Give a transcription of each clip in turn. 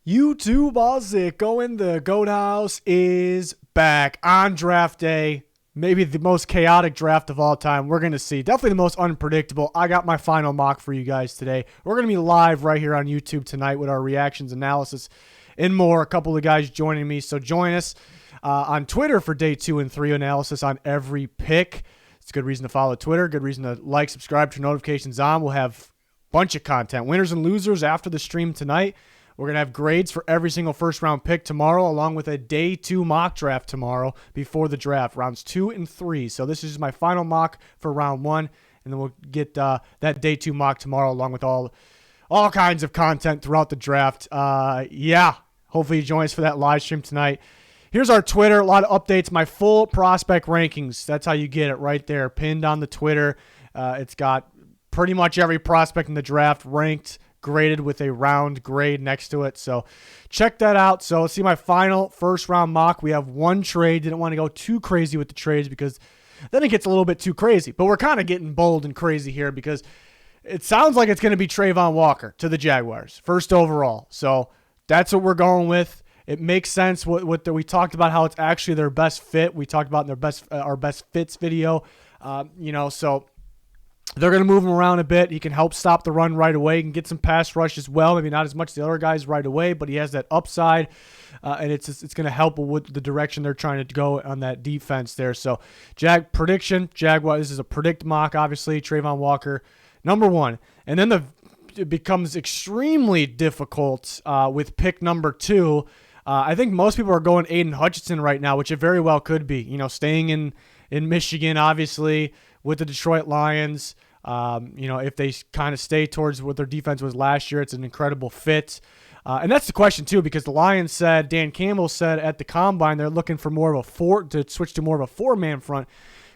YouTube Ozick going. The Goat House is back on draft day. Maybe the most chaotic draft of all time. We're going to see. Definitely the most unpredictable. I got my final mock for you guys today. We're going to be live right here on YouTube tonight with our reactions, analysis, and more. A couple of guys joining me. So join us on Twitter for day 2 and 3 analysis on every pick. It's a good reason to follow Twitter. Good reason to like, subscribe, turn notifications on. We'll have a bunch of content. Winners and losers after the stream tonight. We're going to have grades for every single first-round pick tomorrow, along with a day 2 mock draft tomorrow before the draft, rounds 2 and 3. So this is my final mock for round 1, and then we'll get that day 2 mock tomorrow, along with all kinds of content throughout the draft. Hopefully you join us for that live stream tonight. Here's our Twitter, a lot of updates, my full prospect rankings. That's how you get it right there, pinned on the Twitter. It's got pretty much every prospect in the draft ranked, graded with a round grade next to it. So check that out. So let's see my final first round mock. We have one trade. Didn't want to go too crazy with the trades because then it gets a little bit too crazy. But we're kind of getting bold and crazy here because it sounds like it's going to be Travon Walker to the Jaguars, first overall. So that's what we're going with. It makes sense. We talked about how it's actually their best fit. We talked about in our best fits video. So they're going to move him around a bit. He can help stop the run right away. He can get some pass rush as well. Maybe not as much as the other guys right away, but he has that upside, and it's going to help with the direction they're trying to go on that defense there. So, prediction, Jaguar. This is a predict mock, obviously. Travon Walker, number 1. And then it becomes extremely difficult with pick number 2. I think most people are going Aidan Hutchison right now, which it very well could be. Staying in Michigan, obviously, with the Detroit Lions. If they kind of stay towards what their defense was last year, it's an incredible fit. And that's the question, too, because the Lions said, Dan Campbell said at the Combine, they're looking for more of to switch to more of a 4-man front.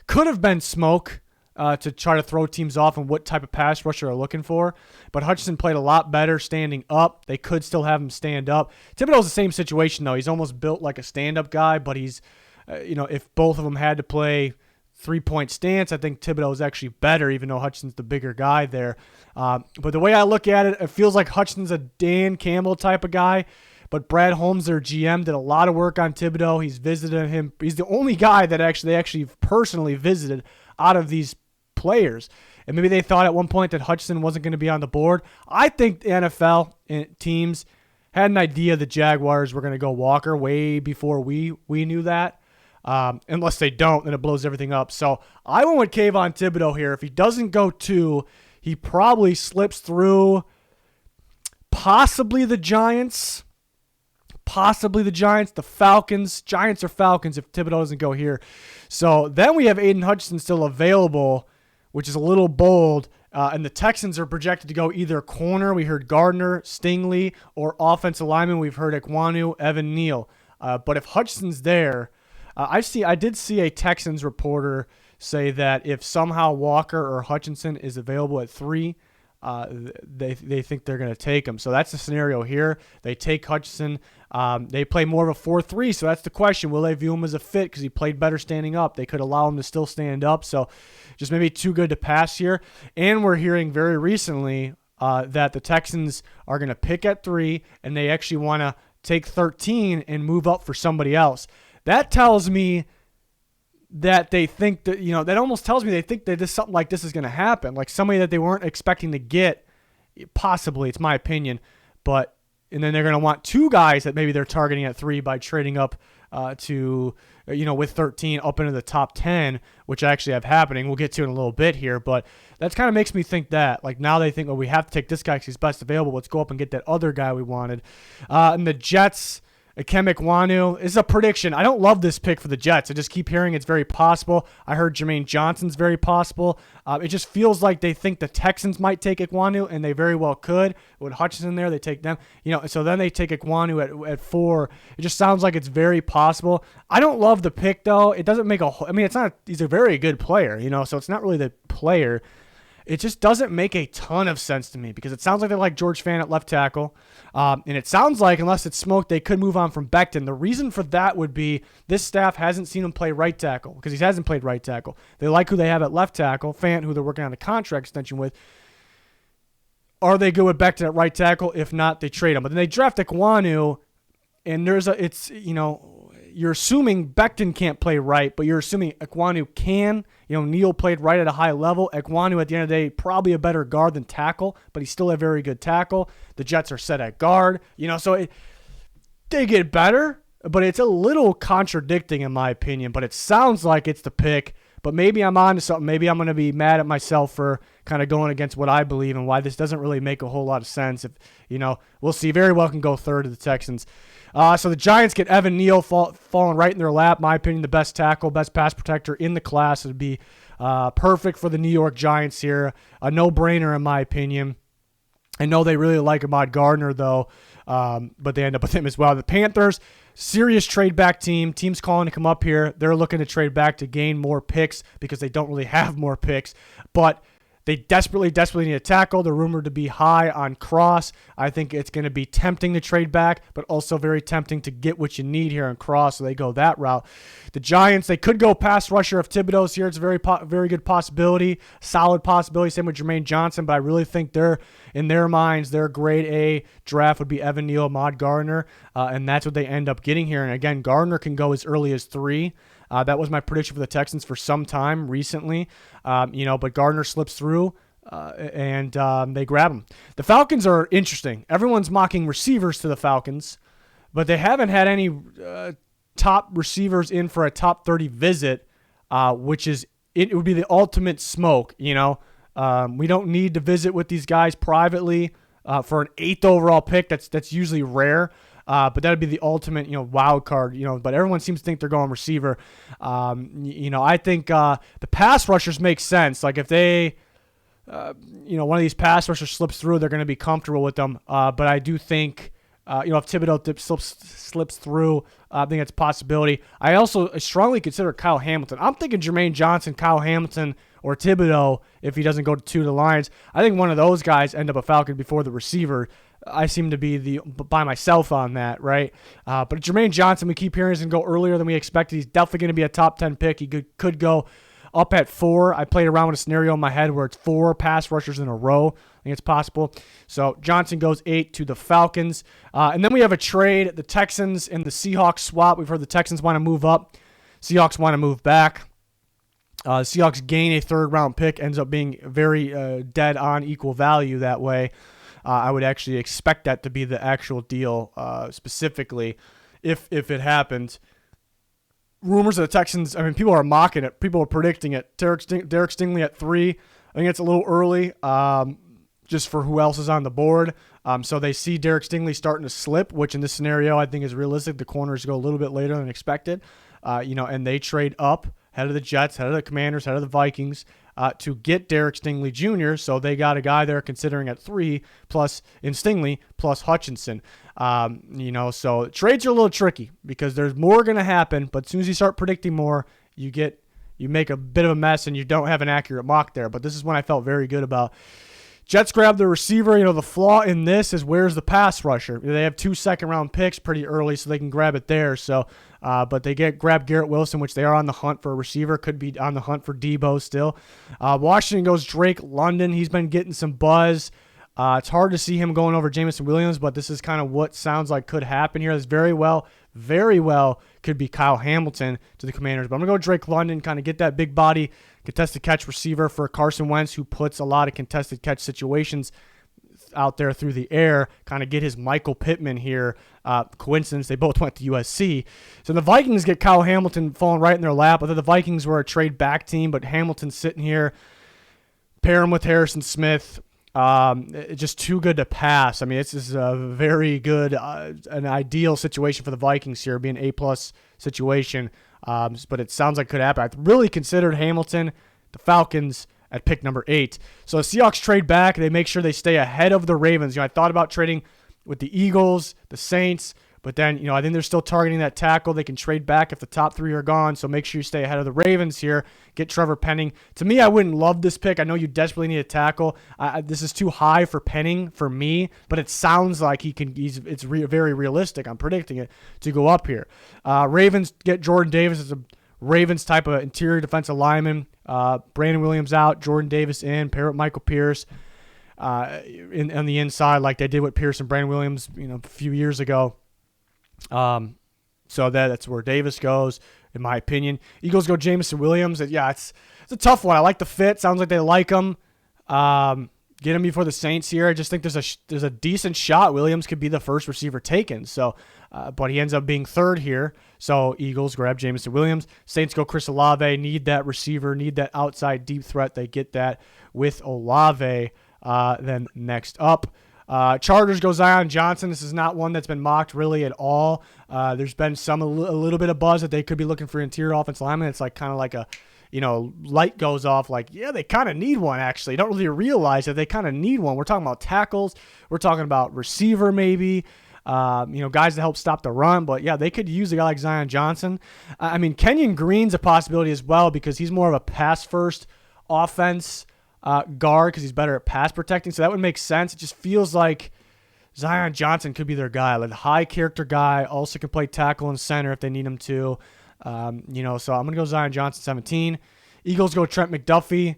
Could have been smoke to try to throw teams off and what type of pass rusher they're looking for. But Hutchison played a lot better standing up. They could still have him stand up. Thibodeaux's the same situation, though. He's almost built like a stand-up guy, but he's, if both of them had to play 3-point stance, I think Thibodeaux is actually better, even though Hutchison's the bigger guy there. But the way I look at it, it feels like Hutchison's a Dan Campbell type of guy. But Brad Holmes, their GM, did a lot of work on Thibodeaux. He's visited him. He's the only guy that they actually personally visited out of these players. And maybe they thought at one point that Hutchison wasn't going to be on the board. I think the NFL teams had an idea the Jaguars were going to go Walker way before we knew that. Unless they don't, then it blows everything up. So I went with Kayvon Thibodeaux here. If he doesn't go 2, he probably slips through possibly the Giants, the Falcons. Giants or Falcons if Thibodeaux doesn't go here. So then we have Aidan Hutchison still available, which is a little bold. And the Texans are projected to go either corner. We heard Gardner, Stingley, or offensive lineman. We've heard Ekwonu, Evan Neal. But if Hutchison's there, I did see a Texans reporter say that if somehow Walker or Hutchinson is available at 3, they think they're going to take him. So that's the scenario here. They take Hutchison. They play more of a 4-3, so that's the question. Will they view him as a fit because he played better standing up? They could allow him to still stand up, so just maybe too good to pass here. And we're hearing very recently that the Texans are going to pick at 3, and they actually want to take 13 and move up for somebody else. That tells me that they think that, that almost tells me they think that something like this is going to happen. Like somebody that they weren't expecting to get, possibly, it's my opinion. And then they're going to want 2 guys that maybe they're targeting at 3 by trading up to, with 13 up into the top 10, which I actually have happening. We'll get to in a little bit here. But that kind of makes me think that. Like now they think, we have to take this guy because he's best available. Let's go up and get that other guy we wanted. And the Jets, Ekwonu is a prediction. I don't love this pick for the Jets. I just keep hearing it's very possible. I heard Jermaine Johnson's very possible. It just feels like they think the Texans might take Ekwonu, and they very well could. With Hutchison there, they take them. So then they take Ekwonu at 4. It just sounds like it's very possible. I don't love the pick, though. It doesn't make it's not. He's a very good player, so it's not really the player. It just doesn't make a ton of sense to me because it sounds like they like George Fant at left tackle. And it sounds like, unless it's smoke, they could move on from Becton. The reason for that would be this staff hasn't seen him play right tackle because he hasn't played right tackle. They like who they have at left tackle, Fant, who they're working on a contract extension with. Are they good with Becton at right tackle? If not, they trade him. But then they draft Ekwonu, and you're assuming Becton can't play right, but you're assuming Ekwonu can. Neal played right at a high level. Ekwonu, at the end of the day, probably a better guard than tackle, but he's still a very good tackle. The Jets are set at guard. They get better, but it's a little contradicting in my opinion. But it sounds like it's the pick. But maybe I'm on to something. Maybe I'm going to be mad at myself for kind of going against what I believe and why this doesn't really make a whole lot of sense. We'll see. Very well can go third to the Texans. So the Giants get Evan Neal falling right in their lap. My opinion, the best tackle, best pass protector in the class. It would be perfect for the New York Giants here. A no-brainer in my opinion. I know they really like Ahmad Gardner, though, but they end up with him as well. The Panthers, serious trade back team. Teams calling to come up here. They're looking to trade back to gain more picks because they don't really have more picks. But they desperately need a tackle. They're rumored to be high on Cross. I think it's going to be tempting to trade back, but also very tempting to get what you need here on Cross, so they go that route. The Giants, they could go pass rusher if Thibodeaux's here. It's a very good possibility, solid possibility. Same with Jermaine Johnson, but I really think in their minds, their grade A draft would be Evan Neal, Ahmad Gardner, and that's what they end up getting here. And again, Gardner can go as early as 3. That was my prediction for the Texans for some time recently, but Gardner slips through, and they grab him. The Falcons are interesting. Everyone's mocking receivers to the Falcons, but they haven't had any top receivers in for a top 30 visit, which is it would be the ultimate smoke. We don't need to visit with these guys privately for an 8th overall pick. That's usually rare. But that would be the ultimate, wild card, but everyone seems to think they're going receiver. I think the pass rushers make sense. Like if they, one of these pass rushers slips through, they're going to be comfortable with them. But I do think, if Thibodeaux slips through, I think it's a possibility. I also strongly consider Kyle Hamilton. I'm thinking Jermaine Johnson, Kyle Hamilton, or Thibodeaux if he doesn't go to the Lions. I think one of those guys end up a Falcon before the receiver. I seem to be by myself on that, right? But Jermaine Johnson, we keep hearing, is going to go earlier than we expected. He's definitely going to be a top 10 pick. He could go up at 4. I played around with a scenario in my head where it's 4 pass rushers in a row. I think it's possible. So Johnson goes 8 to the Falcons. And then we have a trade. The Texans and the Seahawks swap. We've heard the Texans want to move up. Seahawks want to move back. Seahawks gain a 3rd-round pick. Ends up being very dead on equal value that way. I would actually expect that to be the actual deal specifically if it happened. Rumors of the Texans, people are mocking it. People are predicting it. Derek Stingley at 3. I think it's a little early just for who else is on the board. So they see Derek Stingley starting to slip, which in this scenario I think is realistic. The corners go a little bit later than expected, and they trade up, head of the Jets, head of the Commanders, head of the Vikings, to get Derek Stingley Jr., so they got a guy they're considering at 3 plus in Stingley plus Hutchison. So trades are a little tricky because there's more going to happen, but as soon as you start predicting more, you make a bit of a mess and you don't have an accurate mock there. But this is one I felt very good about. Jets grab the receiver. The flaw in this is where's the pass rusher? They have 2 second-round picks pretty early, so they can grab it there. So, but they grab Garrett Wilson, which they are on the hunt for a receiver. Could be on the hunt for Debo still. Washington goes Drake London. He's been getting some buzz. It's hard to see him going over Jameson Williams, but this is kind of what sounds like could happen here. This very well could be Kyle Hamilton to the Commanders. But I'm going to go Drake London, kind of get that big body contested catch receiver for Carson Wentz, who puts a lot of contested catch situations out there through the air, kind of get his Michael Pittman here. Coincidence, they both went to USC. So the Vikings get Kyle Hamilton falling right in their lap. I thought the Vikings were a trade back team, but Hamilton's sitting here. Pair him with Harrison Smith. Just too good to pass. This is a very good, an ideal situation for the Vikings here, being an A-plus situation. But it sounds like it could happen. I really considered Hamilton, the Falcons, at pick number 8. So the Seahawks trade back. They make sure they stay ahead of the Ravens. I thought about trading with the Eagles, the Saints, but then, I think they're still targeting that tackle. They can trade back if the top 3 are gone. So make sure you stay ahead of the Ravens here. Get Trevor Penning. To me, I wouldn't love this pick. I know you desperately need a tackle. This is too high for Penning for me, but it sounds like it's very realistic. I'm predicting it to go up here. Ravens get Jordan Davis as a Ravens type of interior defensive lineman. Brandon Williams out, Jordan Davis in, pair with Michael Pierce. on the inside like they did with Pierce and Brandon Williams, a few years ago. So that's where Davis goes, in my opinion. Eagles go Jameson Williams. Yeah, it's a tough one. I like the fit. Sounds like they like him. Get him before the Saints here. I just think there's a decent shot Williams could be the first receiver taken. So, but he ends up being third here. So Eagles grab Jameson Williams. Saints go Chris Olave. Need that receiver. Need that outside deep threat. They get that with Olave. Then next up, Chargers go Zion Johnson. This is not one that's been mocked really at all. There's been a little bit of buzz that they could be looking for interior offensive lineman. It's like kind of like a light goes off like, yeah, they kind of need one, actually. Don't really realize that they kind of need one. We're talking about tackles. We're talking about receiver maybe, guys to help stop the run. But, yeah, they could use a guy like Zion Johnson. I mean, Kenyon Green's a possibility as well because he's more of a pass-first offense guard because he's better at pass protecting. So that would make sense. It just feels like Zion Johnson could be their guy, like a high-character guy, also can play tackle and center if they need him to. So I'm going to go Zion Johnson 17. Eagles go Trent McDuffie.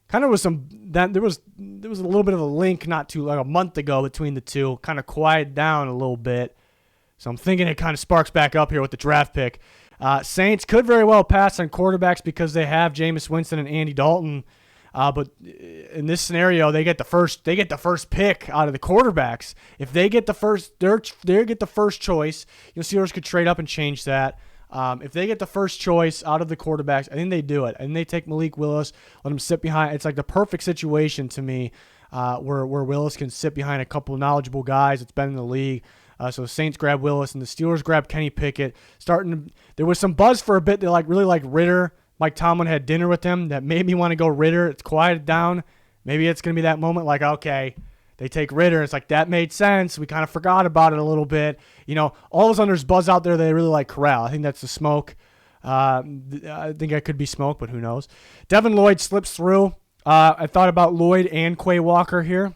Kind of was there was a little bit of a link like a month ago between the two. Kind of quieted down a little bit. So I'm thinking it kind of sparks back up here with the draft pick. Saints could very well pass on quarterbacks because they have Jameis Winston and Andy Dalton. But in this scenario, they get the first pick out of the quarterbacks. If they get the first, they get the first choice. Steelers could trade up and change that. If they get the first choice out of the quarterbacks, I think they do it. And they take Malik Willis, let him sit behind. It's like the perfect situation to me where Willis can sit behind a couple of knowledgeable guys that's been in the league. So the Saints grab Willis and the Steelers grab Kenny Pickett. There was some buzz for a bit. They really like Ritter. Mike Tomlin had dinner with him. That made me want to go Ritter. It's quieted down. Maybe it's going to be that moment like, okay, they take Ritter. It's like, that made sense. We kind of forgot about it a little bit. All of a sudden there's buzz out there that they really like Corral. I think that's the smoke. I think that could be smoke, but who knows. Devin Lloyd slips through. I thought about Lloyd and Quay Walker here.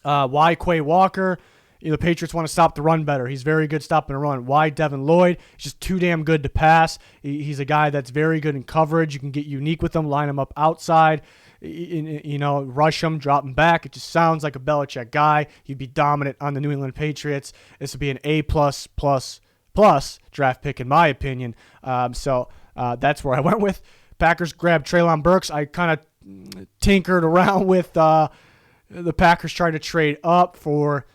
Why Quay Walker? The Patriots want to stop the run better. He's very good stopping the run. Why Devin Lloyd? He's just too damn good to pass. He's a guy that's very good in coverage. You can get unique with him, line him up outside, rush him, drop him back. It just sounds like a Belichick guy. He'd be dominant on the New England Patriots. This would be an A++ draft pick in my opinion. So that's where I went with. Packers grabbed Treylon Burks. I kind of tinkered around with the Packers trying to trade up for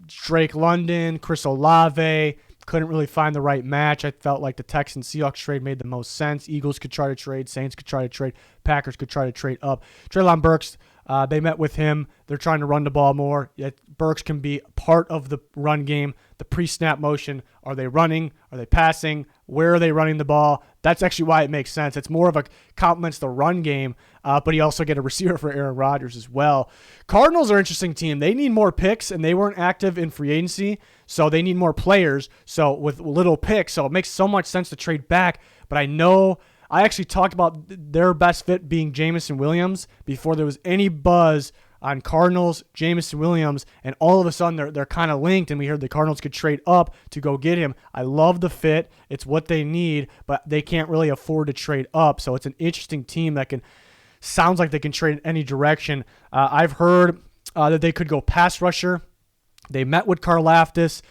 Drake London, Chris Olave. Couldn't really find the right match. I felt like the Texans-Seahawks trade made the most sense. Eagles could try to trade. Saints could try to trade. Packers could try to trade up. Treylon Burks, they met with him. They're trying to run the ball more. Yet Burks can be part of the run game, the pre-snap motion. Are they running? Are they passing? Where are they running the ball? That's actually why it makes sense. It's more of a complements the run game, but you also get a receiver for Aaron Rodgers as well. Cardinals are an interesting team. They need more picks, and they weren't active in free agency, so they need more players. So with little picks, so it makes so much sense to trade back. But I actually talked about their best fit being Jameson Williams before there was any buzz on Cardinals, Jameson Williams, and all of a sudden they're kind of linked, and we heard the Cardinals could trade up to go get him. I love the fit. It's what they need, but they can't really afford to trade up, so it's an interesting team that sounds like they can trade in any direction. I've heard that they could go pass rusher. They met with Karlaftis.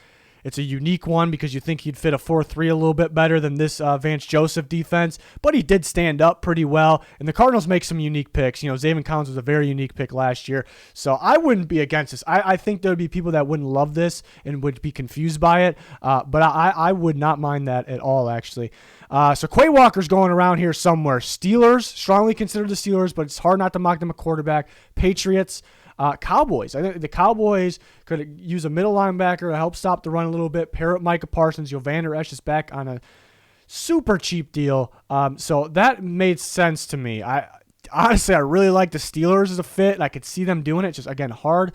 It's a unique one because you think he'd fit a 4-3 a little bit better than this Vance Joseph defense, but he did stand up pretty well, and the Cardinals make some unique picks. Zaven Collins was a very unique pick last year, so I wouldn't be against this. I think there would be people that wouldn't love this and would be confused by it, but I would not mind that at all, actually. So Quay Walker's going around here somewhere. Steelers, strongly considered the Steelers, but it's hard not to mock them a quarterback. Patriots. Cowboys. I think the Cowboys could use a middle linebacker to help stop the run a little bit. Pair up Micah Parsons. Vander Esch is back on a super cheap deal. So that made sense to me. I really like the Steelers as a fit. I could see them doing it. Just, again, hard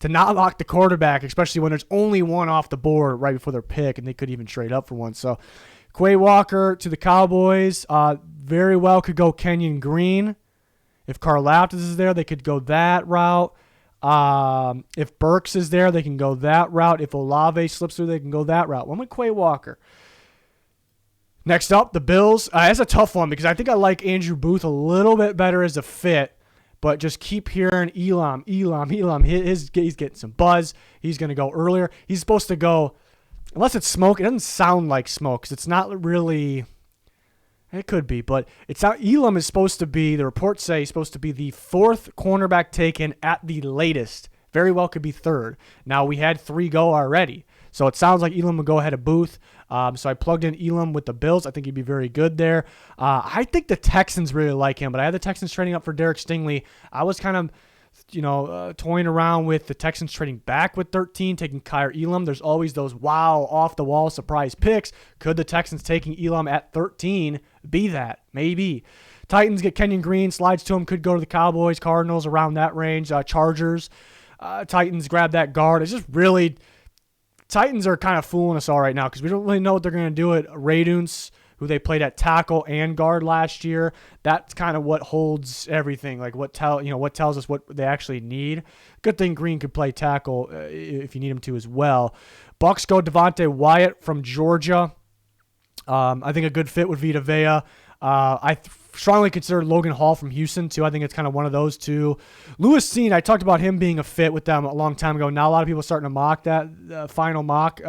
to not lock the quarterback, especially when there's only one off the board right before their pick, and they could even trade up for one. So Quay Walker to the Cowboys. Very well could go Kenyon Green. If Karlaftis is there, they could go that route. If Burks is there, they can go that route. If Olave slips through, they can go that route. One with Quay Walker. Next up, the Bills. That's a tough one because I think I like Andrew Booth a little bit better as a fit. but just keep hearing Elam. He's getting some buzz. He's going to go earlier. He's supposed to go, unless it's smoke, it doesn't sound like smoke because it's not really, it could be, but it's not. Elam is supposed to be, the reports say he's supposed to be the 4th cornerback taken at the latest. Very well could be 3rd. Now, we had 3 go already. So it sounds like Elam will go ahead of Booth. So I plugged in Elam with the Bills. I think he'd be very good there. I think the Texans really like him, but I had the Texans trading up for Derek Stingley. I was kind of, toying around with the Texans trading back with 13, taking Kyer Elam. There's always those wow, off-the-wall surprise picks. Could the Texans taking Elam at 13 be that? Maybe. Titans get Kenyon Green, slides to him, could go to the Cowboys, Cardinals, around that range. Chargers, Titans grab that guard. It's just really... Titans are kind of fooling us all right now because we don't really know what they're going to do at Raduns, who they played at tackle and guard last year. That's kind of what holds everything, like what tells us what they actually need. Good thing Green could play tackle if you need him to as well. Bucks go Devontae Wyatt from Georgia. I think a good fit with Vita Vea. I strongly consider Logan Hall from Houston, too. I think it's kind of one of those two. Lewis Cine, I talked about him being a fit with them a long time ago. Now a lot of people are starting to mock that final mock,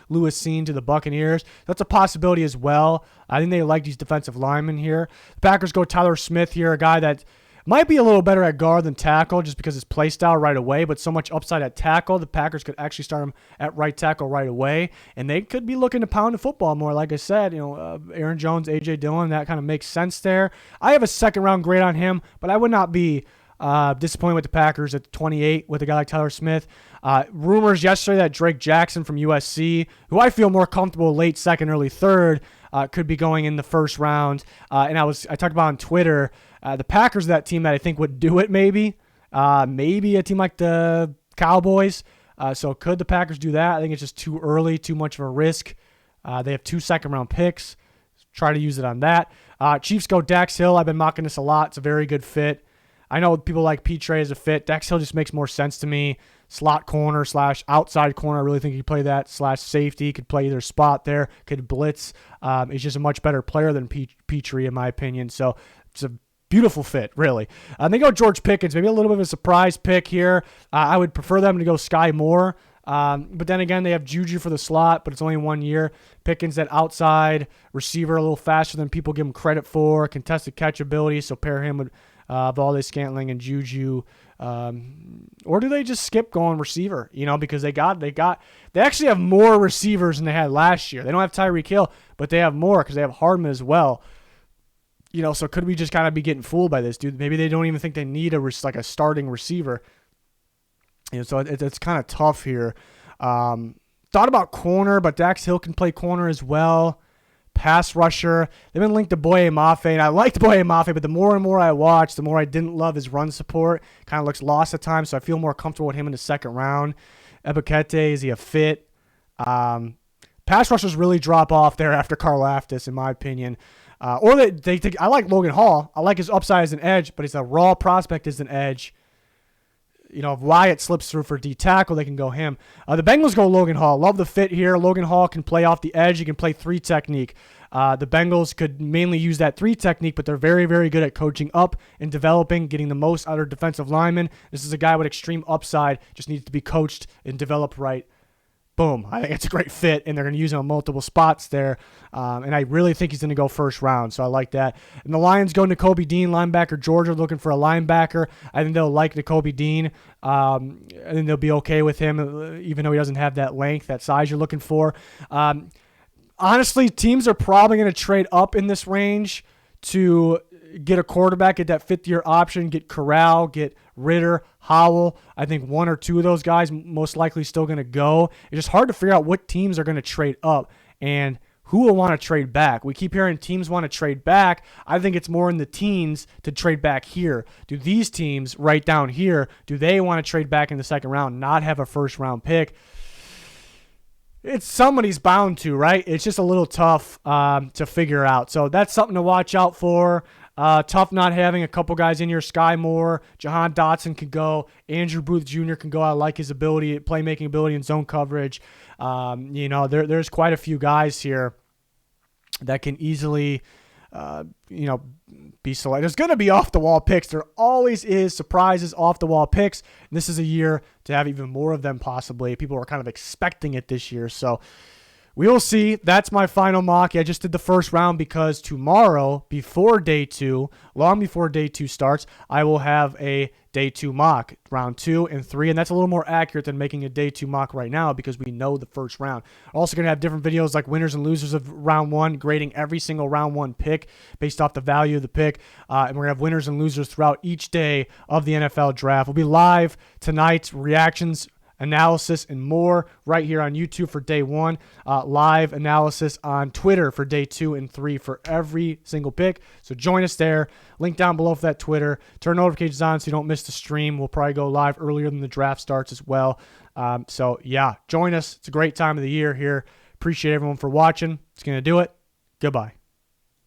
Lewis Cine to the Buccaneers. That's a possibility as well. I think they like these defensive linemen here. The Packers go Tyler Smith here, a guy that might be a little better at guard than tackle just because his play style right away, but so much upside at tackle. The Packers could actually start him at right tackle right away, and they could be looking to pound the football more. Like I said, Aaron Jones, A.J. Dillon, that kind of makes sense there. I have a second-round grade on him, but I would not be disappointed with the Packers at 28 with a guy like Tyler Smith. Rumors yesterday that Drake Jackson from USC, who I feel more comfortable late second, early third, could be going in the first round. And I talked about on Twitter, the Packers are that team that I think would do it maybe. Maybe a team like the Cowboys. So could the Packers do that? I think it's just too early, too much of a risk. They have 2 second-round picks. Try to use it on that. Chiefs go Dax Hill. I've been mocking this a lot. It's a very good fit. I know people like Petre as a fit. Dax Hill just makes more sense to me. Slot corner / outside corner. I really think he could play that / safety. Could play either spot there. Could blitz. He's just a much better player than Petre in my opinion. So it's a beautiful fit, really. They go George Pickens. Maybe a little bit of a surprise pick here. I would prefer them to go Sky Moore. But then again, they have Juju for the slot, but it's only 1 year. Pickens, that outside receiver, a little faster than people give him credit for. Contested catch ability, so pair him with Valdes-Scantling and Juju. Or do they just skip going receiver? Because they actually have more receivers than they had last year. They don't have Tyreek Hill, but they have more because they have Hardman as well. So could we just kind of be getting fooled by this, dude? Maybe they don't even think they need a starting receiver. So it's kind of tough here. Thought about corner, but Dax Hill can play corner as well. Pass rusher. They've been linked to Boye Mafe, and I liked Boye Mafe, but the more and more I watch, the more I didn't love his run support. Kind of looks lost at times, so I feel more comfortable with him in the second round. Ebukete, is he a fit? Pass rushers really drop off there after Karlaftis, in my opinion. I like Logan Hall. I like his upside as an edge, but he's a raw prospect as an edge. If Wyatt slips through for D tackle, they can go him. The Bengals go Logan Hall. Love the fit here. Logan Hall can play off the edge. He can play 3 technique. The Bengals could mainly use that 3 technique, but they're very, very good at coaching up and developing, getting the most out of defensive linemen. This is a guy with extreme upside, just needs to be coached and developed right. Boom. I think it's a great fit, and they're going to use him on multiple spots there. And I really think he's going to go first round, so I like that. And the Lions go Nkobe Dean, linebacker. Georgia looking for a linebacker. I think they'll like Nkobe Dean. I think they'll be okay with him, even though he doesn't have that length, that size you're looking for. Honestly, teams are probably going to trade up in this range to get a quarterback, get that 5th-year option, get Corral, get Ritter, Howell. I think 1 or 2 of those guys most likely still going to go. It's just hard to figure out what teams are going to trade up and who will want to trade back. We keep hearing teams want to trade back. I think it's more in the teens to trade back here. Do these teams right down here, do they want to trade back in the second round, not have a first-round pick? It's somebody's bound to, right? It's just a little tough to figure out. So that's something to watch out for. Tough not having a couple guys in here. Sky Moore, Jahan Dotson can go. Andrew Booth Jr. can go. I like his ability, playmaking ability in zone coverage. There's quite a few guys here that can easily be selected. There's going to be off-the-wall picks. There always is surprises, off-the-wall picks. And this is a year to have even more of them possibly. People are kind of expecting it this year. So we will see. That's my final mock. I just did the first round because tomorrow, before day 2, long before day 2 starts, I will have a day 2 mock, round 2 and 3, and that's a little more accurate than making a day 2 mock right now because we know the first round. Also going to have different videos like winners and losers of round 1, grading every single round 1 pick based off the value of the pick, and we're going to have winners and losers throughout each day of the NFL draft. We'll be live tonight, reactions, analysis, and more right here on YouTube for day 1. Live analysis on Twitter for day 2 and 3 for every single pick. So join us there. Link down below for that Twitter. Turn notifications on so you don't miss the stream. We'll probably go live earlier than the draft starts as well. So yeah, join us. It's a great time of the year here. Appreciate everyone for watching. It's going to do it. Goodbye.